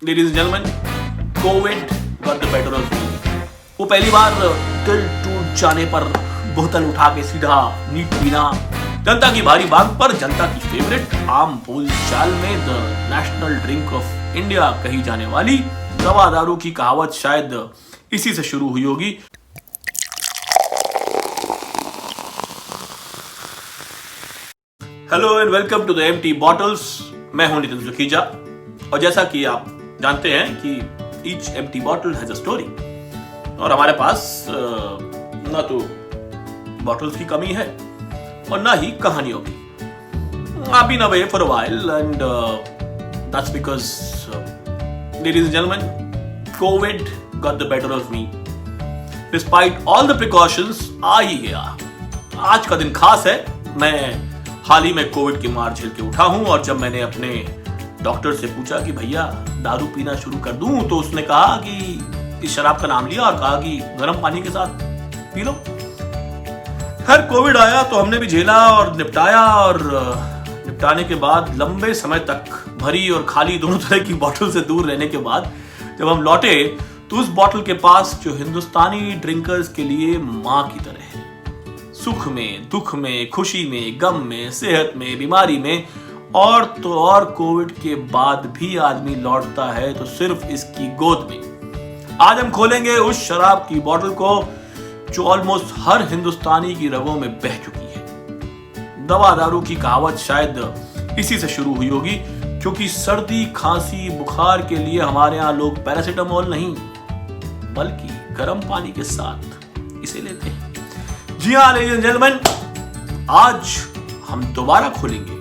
Ladies and gentlemen, Covid got the better of me. वो पहली बार दिल टूट जाने पर बोतल उठा के सीधा नीट पीना, जनता की भारी मांग पर जनता की फेवरेट, आम बोल चाल में the national drink of India कही जाने वाली दवा दारू की कहावत शायद इसी से शुरू हुई होगी। Hello and welcome to the empty bottles. मैं हूं नितिन सुखीजा और जैसा कि आप जानते हैं कि each empty bottle has a story और हमारे पास ना तो बॉटल्स की कमी है और ना ही कहानियों की। I've been away for a while and that's because ladies and gentlemen, COVID got the better of me. Despite all the precautions आ ही गया। आज का दिन खास है। मैं हाल ही में कोविड की मार झेल के उठा हूं और जब मैंने अपने डॉक्टर से पूछा कि भैया दारू पीना शुरू कर दूं तो उसने कहा कि इस शराब का नाम लिया और कहा कि गर्म पानी के साथ पी लो। खैर कोविड आया तो हमने भी झेला और निपटाया और निपटाने के बाद लंबे समय तक भरी और खाली दोनों तरह की बोतल से दूर रहने के बाद जब हम लौटे तो उस बोतल के पास जो हिंदुस्तानी ड्रिंकर्स के लिए मां की तरह है, सुख में, दुख में, खुशी में, गम में, सेहत में, बीमारी में और तो और कोविड के बाद भी आदमी लौटता है तो सिर्फ इसकी गोद में। आज हम खोलेंगे उस शराब की बोतल को जो ऑलमोस्ट हर हिंदुस्तानी की रगों में बह चुकी है। दवा दारू की कहावत शायद इसी से शुरू हुई होगी क्योंकि सर्दी, खांसी, बुखार के लिए हमारे यहाँ लोग पैरासिटामोल नहीं बल्कि गर्म पानी के साथ इसे लेते हैं। जी हाँ लेडीज एंड जेंटलमैन, आज हम दोबारा खोलेंगे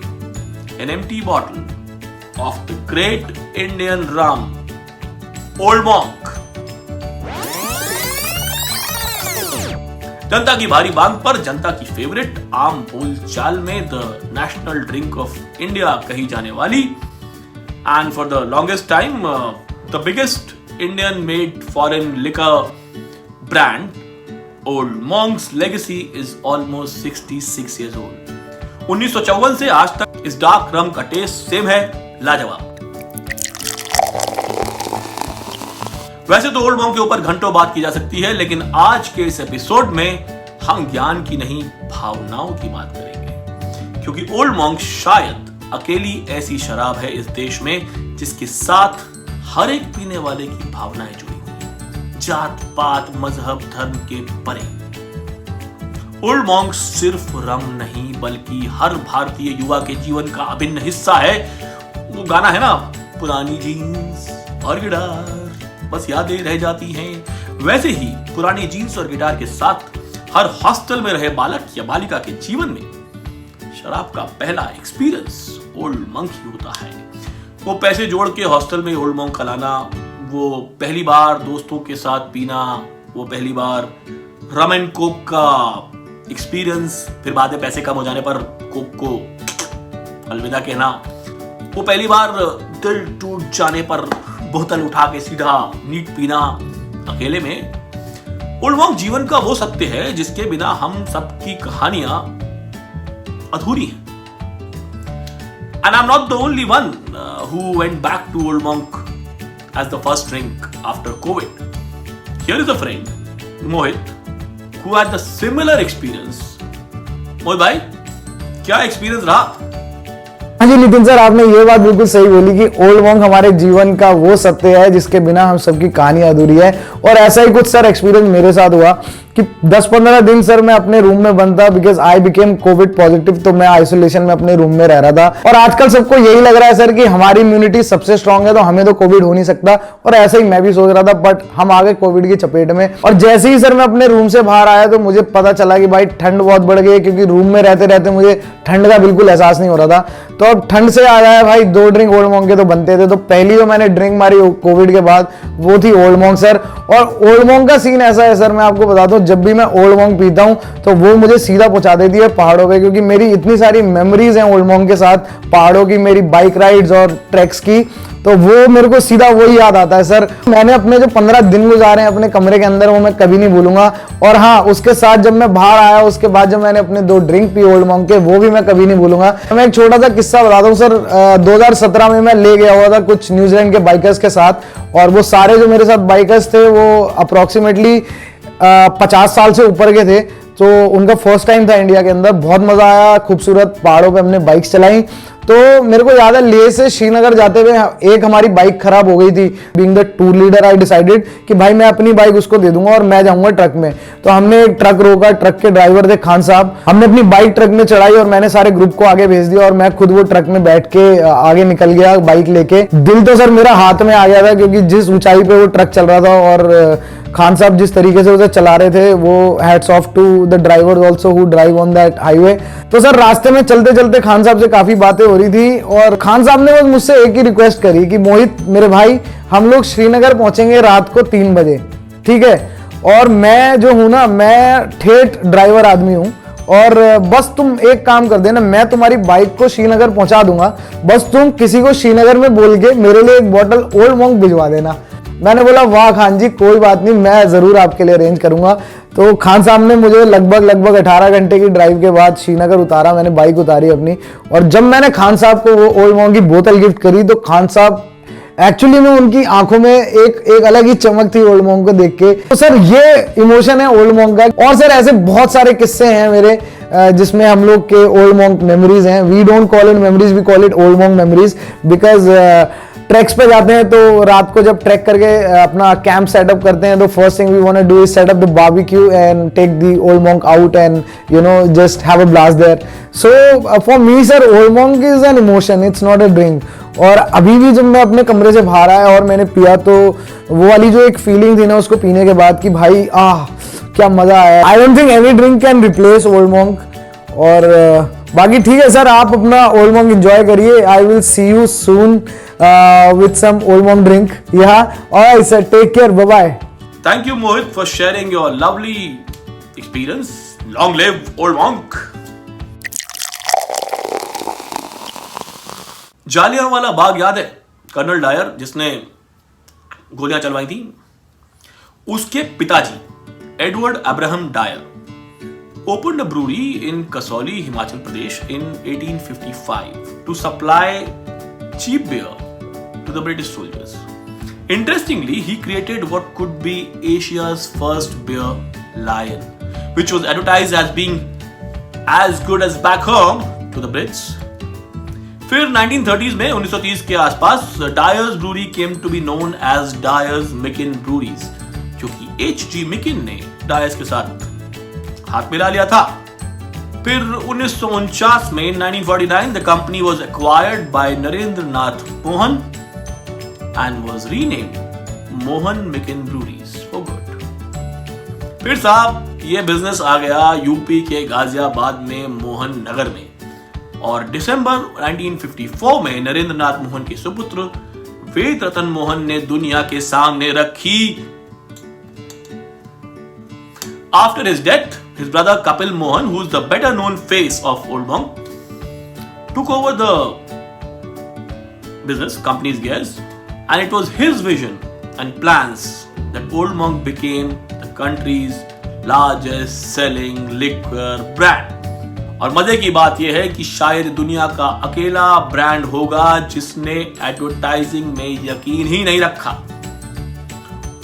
an empty bottle of the great Indian rum, Old Monk. जनता की भारी मांग पर जनता की फेवरेट, आम बोल चाल में the national drink of India कही जाने वाली and for the longest time the biggest Indian made foreign liquor brand old Monks legacy is almost 66 years old. 1954 से आज तक इस डार्क रम का टेस्ट सेम है, लाजवाब। वैसे तो ओल्ड मॉन्क के ऊपर घंटों बात की जा सकती है लेकिन आज के इस एपिसोड में हम ज्ञान की नहीं भावनाओं की बात करेंगे क्योंकि ओल्ड मॉन्क शायद अकेली ऐसी शराब है इस देश में जिसके साथ हर एक पीने वाले की भावनाएं जुड़ी हुई, जात पात मजहब धर्म के परे। ओल्ड मॉन्क सिर्फ रम नहीं बल्कि हर भारतीय युवा के जीवन का अभिन्न हिस्सा है। वो गाना है ना, पुरानी जीन्स और गिटार बस यादें रह जाती हैं, वैसे ही पुरानी जीन्स और गिटार के साथ हर हॉस्टल में रहे बालक या बालिका के जीवन में शराब का पहला एक्सपीरियंस ओल्ड मॉन्क ही होता है। वो पैसे जोड़ के हॉस्टल में ओल्ड मॉन्क का लाना, वो पहली बार दोस्तों के साथ पीना, वो पहली बार रम एंड कोक का एक्सपीरियंस, फिर बाद में पैसे कम हो जाने पर कोक को अलविदा कहना, वो पहली बार दिल टूट जाने पर बोतल उठा के सीधा नीट पीना अकेले में। ओल्ड मॉन्क जीवन का वो सत्य है जिसके बिना हम सबकी कहानियां अधूरी हैं। And I'm not the only one who went back to Old Monk as the first drink after COVID. Here is a friend, Mohit, who had the similar experience. मोहित भाई, क्या एक्सपीरियंस रहा? हाँ जी नितिन सर, आपने ये बात बिल्कुल सही बोली कि ओल्ड मॉन्क हमारे जीवन का वो सत्य है जिसके बिना हम सबकी कहानी अधूरी है। और ऐसा ही कुछ सर एक्सपीरियंस मेरे साथ हुआ कि 10-15 दिन सर मैं अपने रूम में बंद था because I became Covid positive. तो मैं आइसोलेशन में अपने रूम में रह रहा था और आजकल सबको यही लग रहा है सर कि हमारी इम्यूनिटी सबसे स्ट्रांग है तो हमें तो कोविड हो नहीं सकता। और ऐसा ही मैं भी सोच रहा था बट हम आ गए कोविड की चपेट में। और जैसे ही सर मैं अपने रूम से बाहर आया तो मुझे पता चला कि भाई ठंड बहुत बढ़ गई क्योंकि रूम में रहते रहते मुझे ठंड का बिल्कुल एहसास नहीं हो रहा था। तो अब ठंड से आ गया भाई, 2 ड्रिंक ओल्ड मॉन्क के तो बनते थे। तो पहली जो मैंने ड्रिंक मारी कोविड के बाद वो थी ओल्ड मॉन्क सर। और ओल्ड मॉन्क का सीन ऐसा है सर, मैं आपको बताता हूँ, जब भी मैं ओल्ड मॉन्क पीता हूँ तो वो मुझे सीधा पहुंचा देती है पहाड़ों पे क्योंकि मेरी इतनी सारी मेमोरीज हैं ओल्ड मॉन्क के साथ, पहाड़ों की, मेरी बाइक राइड्स और ट्रैक्स की। तो वो मेरे को सीधा वही याद आता है सर। मैंने अपने जो 15 दिन गुजारे हैं अपने कमरे के अंदर, वो मैं कभी नहीं भूलूंगा। और हाँ, उसके साथ जब मैं बाहर आया, उसके बाद जब मैंने अपने 2 ड्रिंक पी ओल्ड मॉन्क के, वो भी मैं कभी नहीं भूलूंगा। मैं एक छोटा सा किस्सा बताता हूँ सर। 2017 में मैं ले गया हुआ था कुछ न्यूजीलैंड के बाइकर्स के साथ, और वो सारे जो मेरे साथ बाइकर्स थे वो अप्रोक्सीमेटली 50 साल से ऊपर के थे। तो उनका फर्स्ट टाइम था इंडिया के अंदर। बहुत मजा आया, खूबसूरत पहाड़ों पे हमने बाइक्स चलाई। तो मेरे को याद है, लेह से श्रीनगर जाते हुए एक हमारी बाइक खराब हो गई थी। Being the tour leader I decided कि भाई मैं अपनी बाइक उसको दे दूंगा और मैं जाऊंगा ट्रक में। तो हमने एक ट्रक रोका, ट्रक के ड्राइवर थे खान साहब। हमने अपनी बाइक ट्रक में चढ़ाई और मैंने सारे ग्रुप को आगे भेज दिया, और मैं खुद वो ट्रक में बैठ के आगे निकल गया बाइक लेके। दिल तो सर मेरा हाथ में आ गया था, क्योंकि जिस ऊंचाई पे वो ट्रक चल रहा था और खान साहब जिस तरीके से उसे चला रहे थे, वो hats off to the drivers also who drive on that highway. तो सर रास्ते में चलते चलते खान साहब से काफी बातें हो रही थी, और खान साहब ने बस मुझसे एक ही रिक्वेस्ट करी कि मोहित मेरे भाई, हम लोग श्रीनगर पहुंचेंगे रात को 3 बजे, ठीक है? और मैं जो हूं ना, मैं ठेठ ड्राइवर आदमी हूं, और बस तुम एक काम कर देना, मैं तुम्हारी बाइक को श्रीनगर पहुंचा दूंगा, बस तुम किसी को श्रीनगर में बोल के मेरे लिए एक बॉटल ओल्ड मॉन्क भिजवा देना। मैंने बोला वाह खान जी, कोई बात नहीं, मैं जरूर आपके लिए अरेंज करूंगा। तो खान साहब ने मुझे लगभग 18 घंटे की ड्राइव के बाद श्रीनगर उतारा। मैंने बाइक उतारी अपनी, और जब मैंने खान साहब को वो ओल्ड मॉन्क की बोतल गिफ्ट करी, तो खान साहब एक्चुअली में उनकी आंखों में एक अलग ही चमक थी ओल्ड मॉन्क को देख के। तो सर ये इमोशन है ओल्ड मॉन्क का। और सर ऐसे बहुत सारे किस्से हैं मेरे जिसमें हम लोग के ओल्ड मॉन्क मेमोरीज हैं। We don't call it memories, we call it Old Monk memories, because tracks पे जाते हैं तो रात को जब ट्रैक करके अपना कैंप सेटअप करते हैं, तो first thing we want to do is set up the barbecue and take the Old Monk out and you know just have a blast there. So for me sir Old Monk is an emotion, it's not a drink. और अभी भी जब मैं अपने कमरे से बाहर आया और मैंने पिया, तो वो वाली जो एक फीलिंग थी ना उसको पीने के बाद कि भाई क्या मजा आया। I don't think any drink can replace old monk. और बाकी ठीक है सर, आप अपना ओल्ड मॉन्क एंजॉय करिए। I will see you soon with some old monk drink. Yeah, alright sir, take care, bye bye. Thank you Mohit for sharing your lovely experience. Long live old monk. Jallianwala Bagh याद है? Colonel Dyer जिसने गोलियां चलवाई थी, उसके पिताजी Edward Abraham Dyer opened a brewery in Kasoli, Himachal Pradesh in 1855 to supply cheap beer to the British soldiers. Interestingly, he created what could be Asia's first beer, Lion, which was advertised as being as good as back home to the Brits. फिर 1930s में 1930 के आसपास Dyer's brewery came to be known as Dyer's Meakin breweries, क्योंकि H.G. मिकिन ने dyers के साथ हाथ मिला लिया था। फिर 1949 में 1949 the company was acquired by Narendranath Mohan and was renamed Mohan Mikin Breweries for good. फिर साहब ये बिजनेस आ गया यूपी के गाजियाबाद में मोहन नगर में, और दिसंबर 1954 में नरेंद्रनाथ मोहन के सुपुत्र वेद रतन मोहन ने दुनिया के सामने रखी। After his death, his brother Kapil Mohan, who is the better known face of Old Monk, took over the business, company's gears, and it was his vision and plans that Old Monk became the country's largest selling liquor brand. और मजे की बात यह है कि शायद दुनिया का अकेला ब्रांड होगा जिसने एडवर्टाइजिंग में यकीन ही नहीं रखा।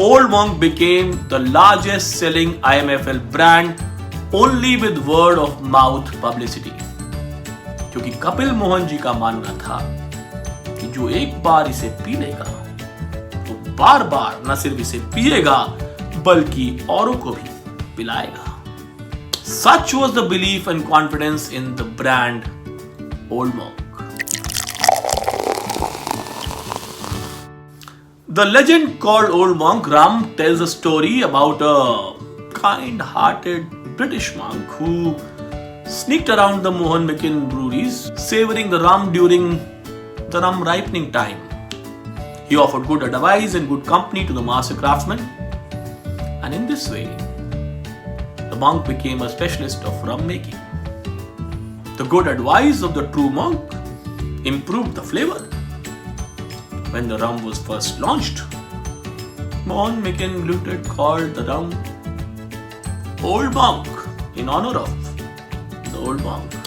Old Monk became the largest selling IMFL brand only with word of mouth publicity, क्योंकि कपिल मोहन जी का मानना था कि जो एक बार इसे पी लेगा तो बार बार न सिर्फ इसे पिएगा बल्कि औरों को भी पिलाएगा। Such was the belief and confidence in the brand Old Monk. The legend called Old Monk Rum tells a story about a kind-hearted British monk who sneaked around the Mohan Mikin breweries, savoring the rum during the rum ripening time. He offered good advice and good company to the master craftsmen, and in this way, the monk became a specialist of rum making. The good advice of the true monk improved the flavor. when the rum was first launched. Mon Micken Limited called the rum Old Monk in honor of the Old Monk.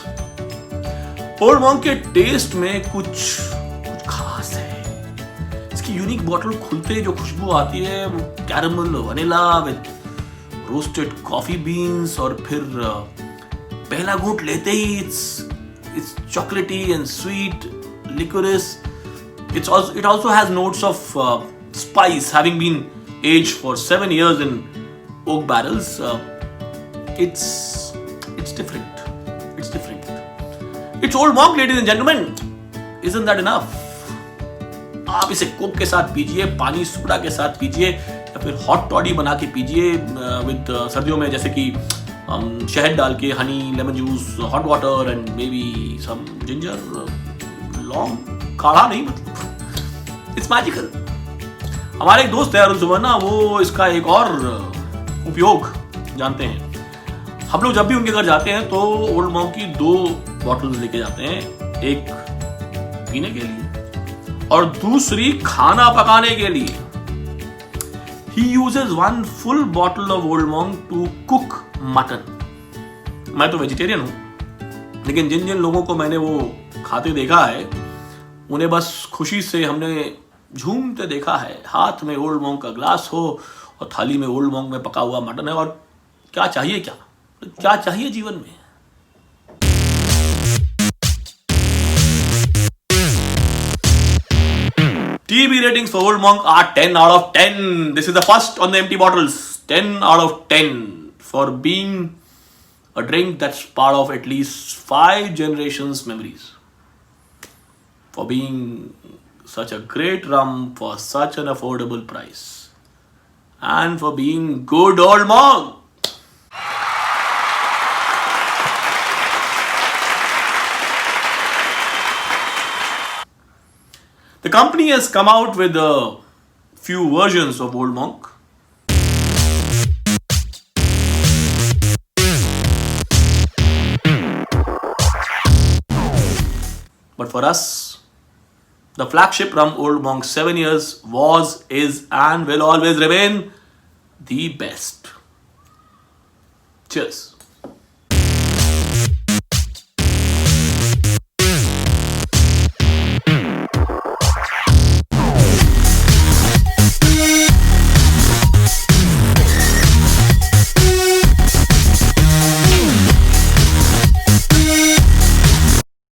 Old Monk के test में कुछ खास है. इसकी unique bottle खुलते ही जो खुशबू आती है, caramel vanilla with roasted coffee beans, और फिर पहला घूंट लेते ही it's chocolatey and sweet, licorice. It also has notes of spice, having been aged for 7 years in oak barrels. It's different. It's different. It's Old Monk, ladies and gentlemen. Isn't that enough? आप इसे Coke के साथ पीजिए, पानी soda के साथ पीजिए, या फिर हॉट टॉडी बना के पीजिए विद सर्दियों में, जैसे कि शहद डाल के, honey, lemon juice, hot water and maybe some ginger, लॉन्ग, काढ़ा नहीं, मतलब इट्स मैजिकल. हमारे एक दोस्त है अरुण सुवर्णा, वो इसका एक और उपयोग जानते हैं. हम लोग जब भी उनके घर जाते हैं तो ओल्ड मॉन्क की 2 बॉटल्स लेके जाते हैं, एक पीने के लिए और दूसरी खाना पकाने के लिए. He uses 1 full bottle of Old Monk to cook mutton. मैं तो वेजिटेरियन हूं, लेकिन जिन जिन लोगों को मैंने वो खाते देखा है, उन्हें बस खुशी से हमने झूमते देखा है. हाथ में ओल्ड मॉन्क का ग्लास हो और थाली में ओल्ड मॉन्क में पका हुआ मटन है, और क्या चाहिए, क्या चाहिए जीवन में. TB ratings for Old Monk are 10 out of 10. This is the first on the empty bottles. 10 out of 10 for being a drink that's part of at least 5 generations' memories. For being such a great rum for such an affordable price. And for being good Old Monk. The company has come out with a few versions of Old Monk. But for us, the flagship rum Old Monk 7 years was, is and will always remain the best. Cheers.